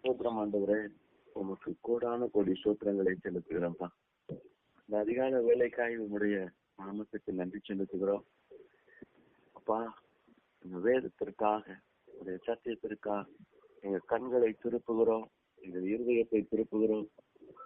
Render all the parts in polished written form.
சோத்திரம் ஆண்டவரே, உமக்கு கோடான கோடி சோத்திரங்களை செலுத்துகிறோம்ப்பா. இந்த அதிகால வேலைக்காய் உங்களுடைய நாமத்துக்கு நன்றி செலுத்துகிறோம் அப்பா. இந்த வேதத்திற்காக, உடைய சத்தியத்திற்காக எங்க கண்களை திருப்புகிறோம், எங்கள் இருதயத்தை திருப்புகிறோம்.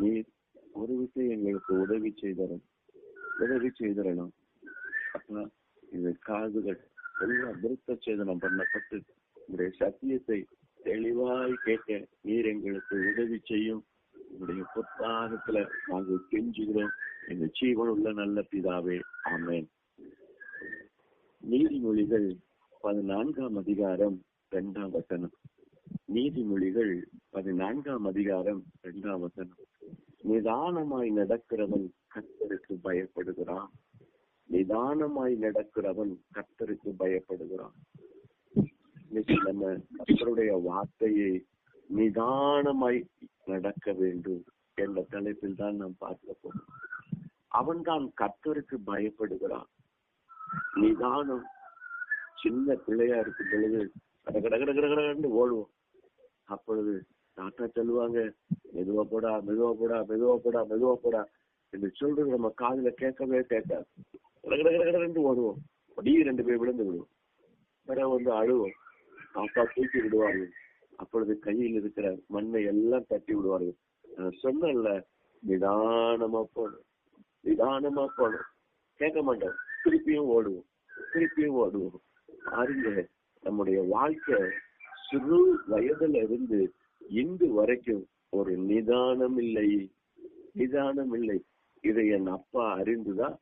நீர் ஒரு விஷயம் எங்களுக்கு உதவி செய்தரணும் அப்பா. இந்த காதுகள் எல்லாம் விருத்த சேதனம் பண்ணப்பட்டு உங்களுடைய சத்தியத்தை தெளிவாய் கேட்க நீர் எங்களுக்கு உதவி செய்யும். உங்களுடைய புத்தாகத்துல நாங்கள் கெஞ்சுகிறோம். எங்க ஜீவன் உள்ள நல்ல பிதாவே, ஆமென். நீதிமொழிகள் 14ஆம் அதிகாரம் 2ஆம் வசனம். நீதிமொழிகள் 14ஆம் அதிகாரம் 2ஆம் வசனம். நிதானமாய் நடக்கிறவன் கர்த்தருக்கு பயப்படுகிறான். நிதானமாய் நடக்கிறவன் கர்த்தருக்கு பயப்படுகிறான். இன்னைக்கு நம்ம கர்த்தருடைய வார்த்தையை நிதானமாய் நடக்க வேண்டும் என்ற தலைப்பில் தான் நாம் பார்க்க போறோம். அவன் தான் கர்த்தருக்கு பயப்படுகிறான். நிதானம். சின்ன பிள்ளையா இருக்கும் பொழுது கடகடகடகடன்னு ஓடுவோம். அப்பொழுது தாத்தா சொல்லுவாங்க, மெதுவா போடா மெதுவா போடா மெதுவா போடா மெதுவா போடா என்று சொல்றது நம்ம காதுல கேட்கவே கேட்காது. கடகடகடகடன்னு ஓடுவோம். அப்படியே 2 பேர் விழுந்து விடுவோம். பிறகு அழுவோம். தாத்தா தூக்கி விடுவார்கள். அப்பொழுது கையில் இருக்கிற மண்ணை எல்லாம் தட்டி விடுவார்கள். சொன்னல, நிதானமா போடும், நிதானமா போடும். கேட்க மாட்டோம். திருப்பியும் ஓடுவோம். பாருங்க, நம்முடைய வாழ்க்கை சிறு வயதுல இருந்து இன்று வரைக்கும் ஒரு நிதானம் இல்லை. இதை என் அப்பா அறிந்துதான்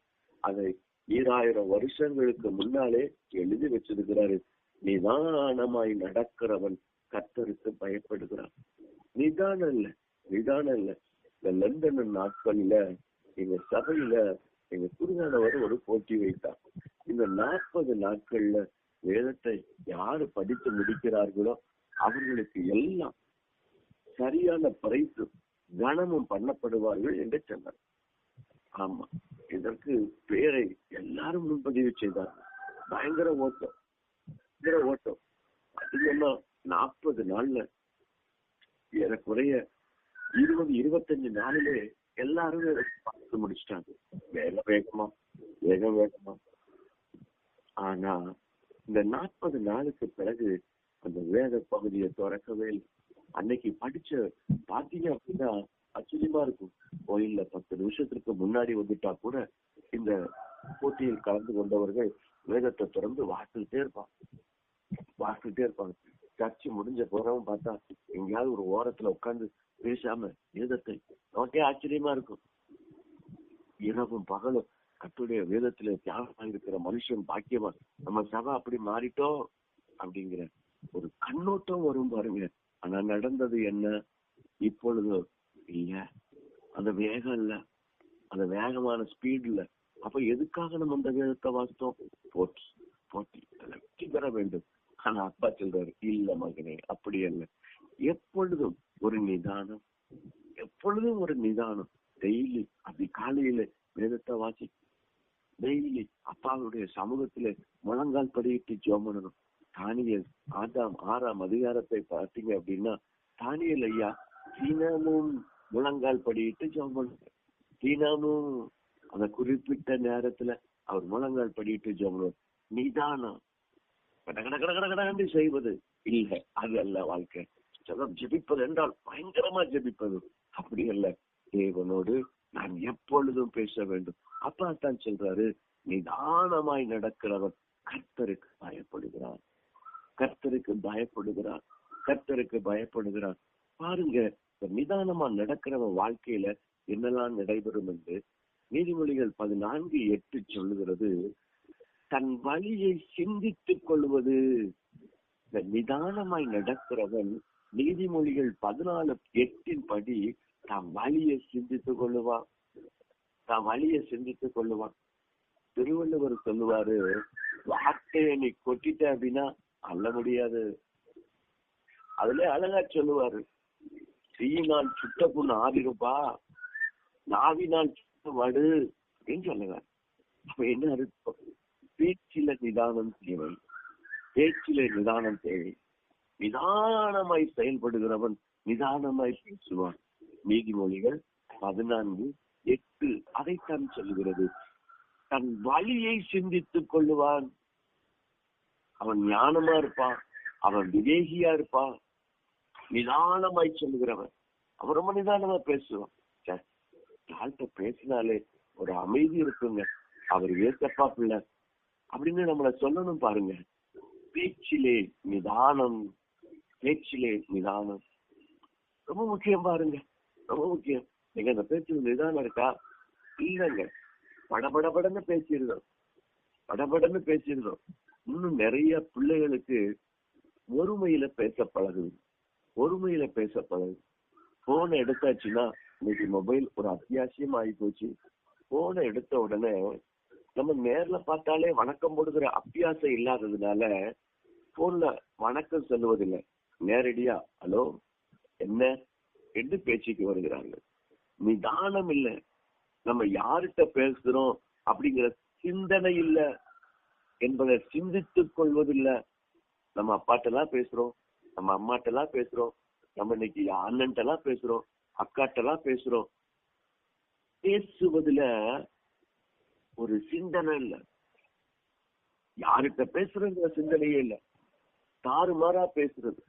அதை 2000 வருஷங்களுக்கு முன்னாலே எழுதி வச்சிருக்கிறாரு. நிதானமாய் நடக்கிறவன் கர்த்தருக்கு பயப்படுகிறான். நிதானம் இல்ல. இந்த லண்டன் நாட்களில எங்க சபையில எங்க குருவானவர் ஒரு போட்டி வைத்தார். இந்த 40 நாட்கள்ல வேதத்தை யாரு படித்து முடிக்கிறார்களோ அவர்களுக்கு எல்லாம் சரியான பரிசு கனமும் பண்ணப்படுவார்கள் என்று சொன்னார். ஆமா, இதற்கு பேரை எல்லாரும் முன்பதிவு செய்தார்கள். பயங்கர ஓட்டம். அதிகமா 40 நாள்ல ஏறக்குறைய 20-25 நாளிலே எல்லாருமே பார்த்து முடிச்சிட்டாங்க. வேகமா. ஆனா இந்த 40 நாளுக்கு பிறகு அந்த வேத பகுதியை திறக்கவே இல்லை. அன்னைக்கு படிச்ச பாத்தீங்க அப்படின்னா ஆச்சரியமா இருக்கும். கோயில்ல 10 நிமிஷத்துக்கு முன்னாடி வந்துட்டா கூட இந்த போட்டியில் கலந்து கொண்டவர்கள் வேதத்தை திறந்து வாசிக்கிட்டே இருப்பாங்க. சர்ச்சு முடிஞ்ச போறவன் பார்த்தா எங்கேயாவது ஒரு ஓரத்துல உட்கார்ந்து பேசாம வேதத்தை, நமக்கே ஆச்சரியமா இருக்கும். இரவும் பகலும் கர்த்தருடைய வேதத்துல தியாகமா இருக்கிற மனுஷன் பாக்கியமா. நம்ம சபை அப்படி மாறிட்டோம் அப்படிங்கிற ஒரு கண்ணோட்டம் வரும் பாருங்க. ஆனா நடந்தது என்ன? இப்பொழுது இல்ல, அந்த வேகம் இல்ல, அந்த வேகமான ஸ்பீட் இல்ல. அப்ப எதுக்காக நம்ம அந்த வேதத்தை வாசித்தோம்? போட்டி வெற்றி பெற வேண்டும். ஆனா அப்பா சொல்றாரு, இல்ல மகனே, அப்படி அல்ல. எப்பொழுதும் ஒரு நிதானம். டெய்லி அப்படி காலையில வேதத்தை வாசி, டெய்லி அப்பாவுடைய சமூகத்துல முழங்கால் படியிட்டு ஜெபம் பண்ணணும். தானியேல் 6ஆம் அதிகாரத்தை பார்த்தீங்க அப்படின்னா, தானியேல் ஐயா தினமும் முழங்கால் படியிட்டு ஜெபம் பண்ணுவார். தினமும் அந்த குறிப்பிட்ட நேரத்துல அவர் முழங்கால் படியிட்டு ஜெபம் பண்ணுவார். நிதானம். கடகடகடகடகடன்னு செய்வது இல்லை, அது அல்ல வாழ்க்கை. ஜெபிப்பது என்றால் பயங்கரமா ஜெபிப்பது, அப்படி அல்ல. தேவனோடு நான் எப்பொழுதும் பேச வேண்டும். அப்பா தான் சொல்றாரு, நிதானமாய் நடக்கிறவன் கர்த்தருக்கு பயப்படுகிறான். பாருங்க, நிதானமா நடக்கிறவன் வாழ்க்கையில என்னெல்லாம் நடைபெறும் என்று நீதிமொழிகள் 14:8 சொல்லுகிறது. தன் வழியை சிந்தித்துக் கொள்வது. இந்த நிதானமாய் நடக்கிறவன் நீதிமொழிகள் 14:8 படி தன் வழியை சிந்தித்துக் கொள்ளுவான். திருவள்ளுவர் சொல்லுவாரு, வார்த்தையை நீ கொட்டிட்ட அப்படின்னா அள்ள முடியாது. அதுல அழகா சொல்லுவாரு, தீயினால் சுட்ட புண்ணு ஆறிருப்பா, நாவினால் சுட்ட வடு அப்படின்னு சொல்லுவார். அப்ப என்ன அர்த்தம்? பேச்சில நிதானம் தேவை. நிதானமாய் செயல்படுகிறவன் நிதானமாய் பேசுவான். நீதிமொழிகள் 14:8 அதைத்தான் சொல்லுகிறது. தன் வழியை சிந்தித்துக் கொள்ளுவான். அவன் ஞானமா இருப்பான், அவன் விவேகியா இருப்பான், நிதானமாய் சொல்லுகிறவன். அவன் ரொம்ப நிதானமா பேசுவான். யார்கிட்ட பேசினாலே ஒரு அமைதி இருக்குங்க. அவர் ஏசப்பா பிள்ளை அப்படின்னு நம்மள சொல்லணும் பாருங்க. பேச்சிலே நிதானம், பேச்சிலே நிதானம் ரொம்ப முக்கியம் பாருங்க, ரொம்ப முக்கியம். நீங்க அந்த பேச்சுல நிதானம் இருக்கா? இல்லைங்க, படபடபடன்னு பேசிடுறோம், படபடன்னு பேசிடுறோம். இன்னும் நிறைய பிள்ளைகளுக்கு ஒருமையில பேச பழகுது, ஒருமையில பேச பழகுது. போனை எடுத்தாச்சுன்னா, இன்னைக்கு மொபைல் ஒரு அத்தியாவசியம் ஆகி போச்சு. போனை எடுத்த உடனே நம்ம நேர்ல பார்த்தாலே வணக்கம் போடுகிற அத்தியாசம் இல்லாததுனால போன்ல வணக்கம் சொல்லுவதில்லை, நேரடியா ஹலோ என்ன என்று பேச்சுக்கு வருகிறார்கள். நிதானம் இல்லை, நம்ம யார்கிட்ட பேசுறோம் அப்படிங்கிற சிந்தனை இல்லை என்பதை சிந்தித்துக் கொள்வதில்லை. நம்ம அப்பாட்டெல்லாம் பேசுறோம், நம்ம அம்மாட்டெல்லாம் பேசுறோம், நம்ம இன்னைக்கு அண்ணன்ட்டெல்லாம் பேசுறோம், அக்காட்டெல்லாம் பேசுறோம். பேசுவதுல ஒரு சிந்தனை இல்ல, யார்கிட்ட பேசுறங்கிற சிந்தனையே இல்ல, தாறுமாறா பேசுறது,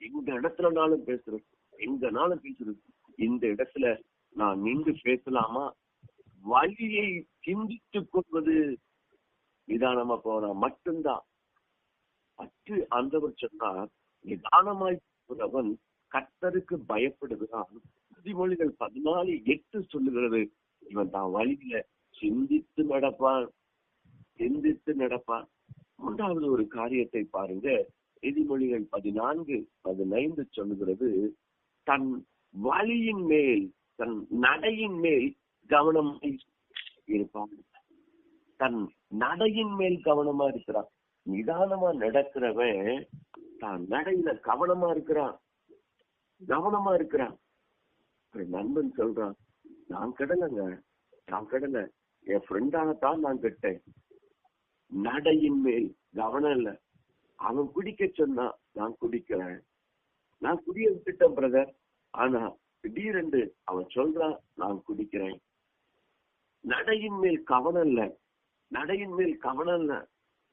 எந்த இடத்துலனாலும் பேசுறது, எங்கனாலும் பேசுறது. இந்த இடத்துல நான் நின்று பேசலாமா? வழியை சிந்தித்துக் கொள்வது நிதானமா போனா மட்டும்தான். அற்று ஆண்டவர் சொன்னார், நிதானமாய் போறவன் கர்த்தருக்கு பயப்படுகிறான். நீதிமொழிகள் 14:8 சொல்லுகிறது, இவன் தான் வழியில சிந்தித்து நடப்பான், சிந்தித்து நடப்பான். மூன்றாவது ஒரு காரியத்தை பாருங்க. நீதிமொழிகள் 14:15 சொல்லுகிறது, தன் வழியின் மேல், தன் நடையின் மேல் கவனம் இருப்பான். தன் நடையின் மேல் கவனமா இருக்கிறான். நிதானமா நடக்கிறவன் தான் நடையில கவனமா இருக்கிறான், கவனமா இருக்கிறான். நண்பன் சொல்றான், நான் கடலைங்க, நான் கடலை, என் ஃப்ரெண்டாகத்தான் நான் கெட்டேன். நடையின் மேல் கவனம் இல்ல. அவன் குடிக்க சொன்னா நான் குடிக்கிறேன், நான் குடிய விட்டுட்டேன் பிரதர், ஆனா திடீரென்று அவன் சொல்றான் நான் குடிக்கிறேன். நடையின் மேல் கவனம் இல்ல, நடையின் மேல் கவனம் இல்ல.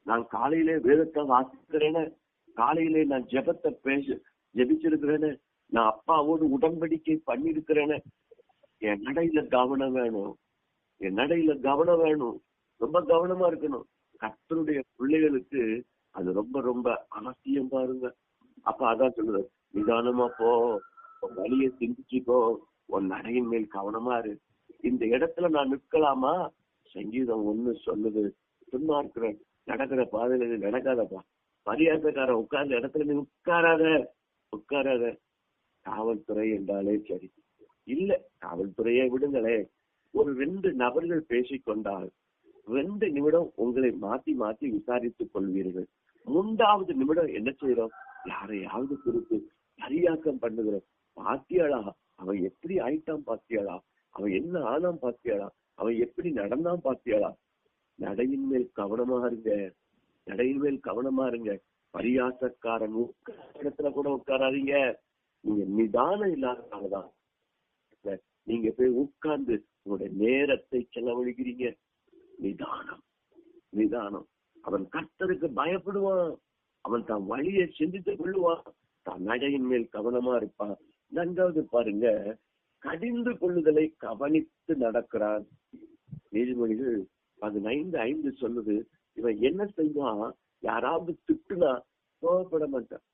நான் காலையிலே வேதத்தை வாசிக்கிறேன்னு, காலையிலே நான் ஜெபத்தை ஜெபிச்சிருக்கிறேன்னு, நான் அப்பாவோடு உடன்படிக்கை பண்ணிருக்கிறேன்னு. என் நடையில கவனம் வேணும், என் நடையில கவனம் வேணும், ரொம்ப கவனமா இருக்கணும். கர்த்தருடைய பிள்ளைகளுக்கு அது ரொம்ப ரொம்ப அவசியம் பாருங்க. அப்ப அதான் சொல்லுது, நிதானமா போ, வழியை சிந்திச்சுக்கோ, உன் நடையின் மேல் கவனமா இரு. இந்த இடத்துல நான் நிற்கலாமா? சங்கீதம் 1 சொல்லுது, சும்மா இருக்கிறேன், நடக்கிற பாதையில நடக்காதப்பா, பரியாசக்காரன் உட்கார்ந்த இடத்துல நீ உட்காராத, உட்காராத. காவல்துறை என்றாலே சரி இல்ல, காவல்துறையை விடுங்களே, ஒரு 2 நபர்கள் பேசிக்கொண்டால் 2 நிமிடம் உங்களை மாத்தி மாத்தி விசாரித்துக் கொள்வீர்கள். 3வது நிமிடம் என்ன செய்யறோம்? யாரையாவது குறித்து சரியாக்கம் பண்ணுகிறோம். பாத்தியாளா, அவன் எப்படி ஆயிட்டான் பாத்தியாளா, அவன் என்ன ஆனாம் பாத்தியாளா, அவன் எப்படி நடந்தான் பாத்தியாளா. நடையின் மேல் கவனமா இருங்க, நடையின் மேல் கவனமா இருங்க. பரியாசக்காரன் இடத்துல கூட உட்காராதீங்க. நீங்க நிதானம் இல்லாதனாலதான் நீங்க போய் உட்கார்ந்து உங்களுடைய நேரத்தை செலவழிக்கிறீங்க. நிதானம், நிதானம். அவன் கர்த்தருக்கு பயப்படுவான், அவன் தான் வழியை சிந்தித்து கொள்ளுவான், தான் நடையின் மேல் கவனமா இருப்பான். 4வது பாருங்க, கடிந்து கொள்ளுதலை கவனித்து நடக்கிறான். நீதிமொழிகள் 15:5 சொல்லுது, இவன் என்ன செய்வான்? யாராவது திட்டுனா கோவப்பட மாட்டான்.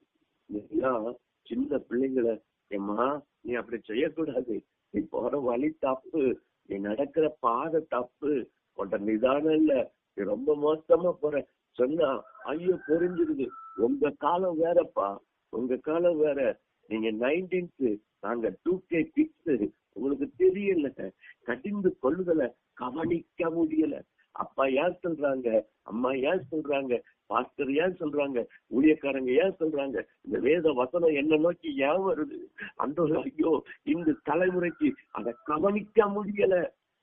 சின்ன பிள்ளைங்களை, ஏம்மா நீ அப்படி செய்யக்கூடாது, நீ போற வழி தப்பு, நீ நடக்கிற பாதை தப்பு, உன்ட நிதானம் இல்ல, நீ ரொம்ப மோசமா போற சொன்னா ஐயோ புரிஞ்சிருது. உங்க காலம் வேறப்பா, உங்க காலம் வேற, நீங்க 19th, நாங்க 2K kids, உங்களுக்கு தெரியல. கடிந்து கொள்ளுதலை கவனிக்க முடியல. அப்பா ஏன் சொல்றாங்க, அம்மா ஏன் சொல்றாங்க, பாஸ்டர் ஏன் சொல்றாங்க, ஊழியக்காரங்க ஏன் சொல்றாங்க, இந்த வேத வசனம் என்ன நோக்கி ஏன் வருது, அந்த ஐயோ இந்த தலைமுறைக்கு அதை கவனிக்க முடியல.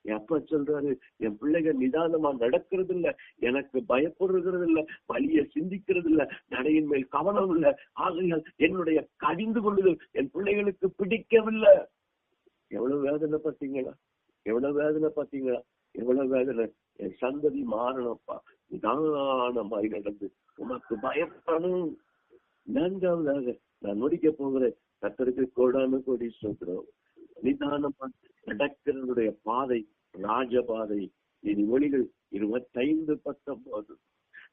என் அப்பா சொல்றாரு, என் பிள்ளைங்க நிதானமா நடக்கிறது இல்ல, எனக்கு பயப்படுறது இல்ல, வலிய சிந்திக்கிறது இல்ல, நடையின் மேல் கவனம் இல்ல, ஆகையால் என்னுடைய கடிந்து கொள்ளுதல் என் பிள்ளைகளுக்கு பிடிக்கவில்லை. எவ்வளவு வேதனை பார்த்தீங்களா? எவ்வளவு வேதனை பார்த்தீங்களா? எவ்வளவு வேதனை. என் சந்ததி மாறணும்ப்பா, நிதானமாய் நடந்து உனக்கு பயப்படணும். நான்காவதாக நான் முடிக்க போகிறேன். கர்த்தருக்கு கோடான கோடி ஸ்தோத்திரம். நிதானமா நடக்கிறதுடைய பாதை ராஜபாதை. இது ஒளிகள் 25:19.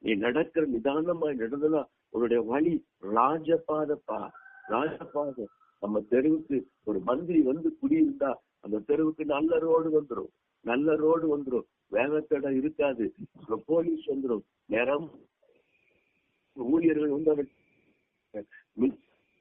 நீ நடக்கிற நிதானமாய் நடந்தனா உன்னுடைய வழி ராஜபாதப்பா, ராஜபாதை. நம்ம தெருவுக்கு ஒரு மந்திரி வந்து குடியிருந்தா அந்த தெருவுக்கு நல்ல ரோடு வந்துடும், நல்ல ரோடு வந்துடும், வேகத்தடை இருக்காது, போலீஸ் வந்துடும், நேரம் ஊழியர்கள் வந்து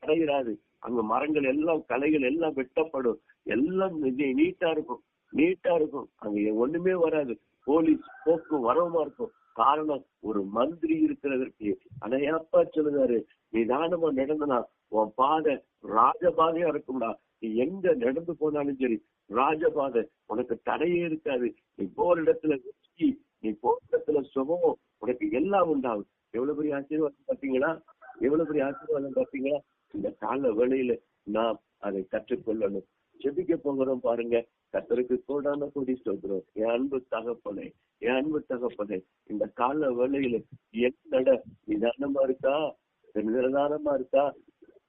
அடைகிறாது, அங்க மரங்கள் எல்லாம் கலைகள் எல்லாம் வெட்டப்படும், எல்லாம் நீட்டா இருக்கும், நீட்டா இருக்கும், அங்க ஒண்ணுமே வராது, போலீஸ் போக்கு வரவுமா இருக்கும். காரணம் ஒரு மந்திரி இருக்கிறதற்கு. ஆனா அப்பா சொல்லுவாரு, நிதானமா நடந்தனா உன் பாதை ராஜபாதையா இருக்கும்டா. நீ எங்க நடந்து போனாலும் சரி ராஜபாதை, உனக்கு தடையே இருக்காது. நீ போற இடத்துல வெற்றி, நீ போற இடத்துல சுகம், உனக்கு எல்லாம் உண்டாகும். எவ்வளவு பெரிய ஆசீர்வாதம் பார்த்தீங்களா? எவ்வளவு பெரிய ஆசீர்வாதம் பார்த்தீங்களா? இந்த கால வேளையில நாம் அதை கற்றுக்கொள்ளணும். ஜெபிக்க போகிறோம் பாருங்க. கர்த்தருக்கு கோடான கோடி ஸ்தோத்திரம். என் அன்பு தகப்பனே, என் அன்பு தகப்பனே, இந்த கால வேளையில என் நட நிதானமா இருக்கா, நிதானமா இருக்கா?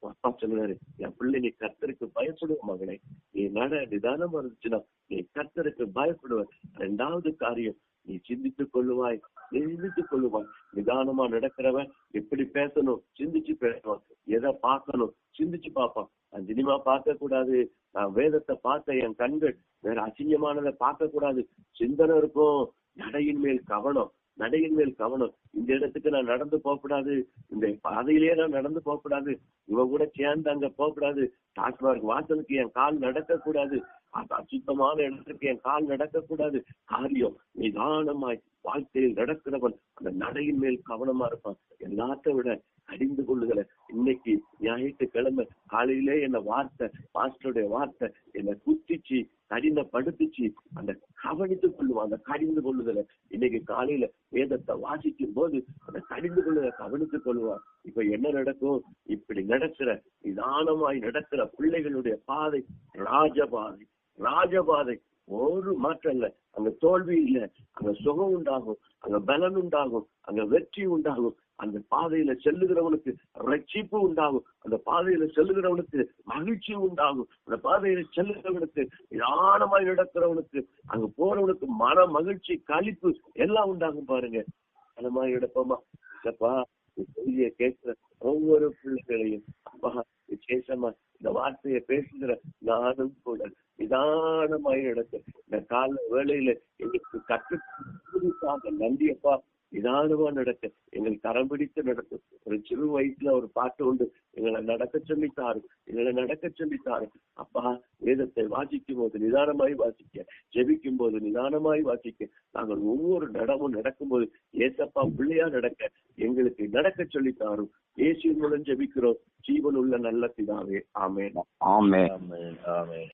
அப்பா சொல்லுவாரு, என் பிள்ளை நீ கர்த்தருக்கு பயப்படுவ மகனே, நீ நட நிதானமா இருந்துச்சுன்னா நீ கர்த்தருக்கு பயப்படுவ. 2வது காரியம், நீ சிந்தித்துக் கொள்ளுவாய், நீ சிந்தித்துக் கொள்ளுவாய். நிதானமா நடக்கிறவன் எப்படி பேசணும் சிந்திச்சு பேசுவான், எதை பார்க்கணும் சிந்திச்சு பார்ப்பான். நான் சினிமா பார்க்க கூடாது, நான் வேதத்தை பார்த்த என் கண்கள் வேற அசிங்கமானதை பார்க்க கூடாது, சிந்தனை இருக்கும். நடையின் மேல் கவனம், நடையின் மேல் கவனம். இந்த இடத்துக்கு நான் நடந்து போகக்கூடாது, இந்த பாதையிலேயே நான் நடந்து போகக்கூடாது, இவன் கூட சேர்ந்து அங்க போகக்கூடாது, டாஸ்மார்க் வாசலுக்கு என் கால் நடக்க கூடாது, அசுத்தமான இடத்துக்கு என் கால் நடக்க கூடாது. காரியம் நிதானமாய் வாழ்க்கையில் நடக்கிறவன் அந்த நடையின் மேல் கவனமா இருப்பான். எல்லாத்த விட அறிந்து கொள்ளுதல. இன்னைக்கு ஞாயிற்றுக்கிழமை காலையிலே என்ன வார்த்தை, பாஸ்டருடைய வார்த்தை என்னை குத்திச்சு கடினப்படுத்திச்சு. அந்த கவனித்துக் கொள்ளுவான், அந்த கடிந்து கொள்ளுதல. இன்னைக்கு காலையில வேதத்தை வாசிக்கும் போது அந்த கடிந்து கொள்ளுதல கவனித்துக் கொள்ளுவான். இப்ப என்ன நடக்கும்? இப்படி நடக்கிற நிதானமாய் நடக்கிற பிள்ளைகளுடைய பாதை ராஜபாதை, ராஜபாதை. ஒரு மாற்றம் இல்ல, அங்க தோல்வி இல்ல, அங்க சுகம் உண்டாகும், அங்க பலன் உண்டாகும், அங்க வெற்றி உண்டாகும். அந்த பாதையில செல்லுகிறவனுக்கு ரட்சிப்பு உண்டாகும், அந்த பாதையில செல்லுகிறவனுக்கு மகிழ்ச்சி உண்டாகும், அந்த பாதையில செல்லுகிறவனுக்கு நிதானமாய் நடக்கிறவனுக்கு அங்க போறவனுக்கு மன மகிழ்ச்சி களிப்பு எல்லாம் உண்டாகும். பாருங்க, நிதானமாய் எடுப்போமா? அப்பா செய்தியை கேட்கிற ஒவ்வொரு பிள்ளைகளையும் அப்பா விசேஷமா இந்த வார்த்தையை பேசுகிற நானும் கூட நிதானமாய் நடக்க இந்த கால வேளையில எங்களுக்கு கற்றுக்காக நன்றியப்பா. நிதானமா நடக்க எங்களை கரம் பிடித்து நடக்கும். ஒரு சிறு வயசுல ஒரு பாட்டு உண்டு, எங்களை நடக்க சொல்லித்தாரு, எங்களை நடக்க சொல்லித்தாரு. அப்பா வேதத்தை வாசிக்கும் போது நிதானமாய் வாசிக்க, ஜெபிக்கும் போது நிதானமாய் வாசிக்க, நாங்கள் ஒவ்வொரு நடமும் நடக்கும்போது ஏசப்பா பிள்ளையா நடக்க எங்களுக்கு நடக்க சொல்லித்தாரும். இயேசுவின் மூலம் ஜெபிக்கிறோம் ஜீவன் உள்ள நல்ல பிதாவே. ஆமென். ஆமென். ஆமென். ஆமென்.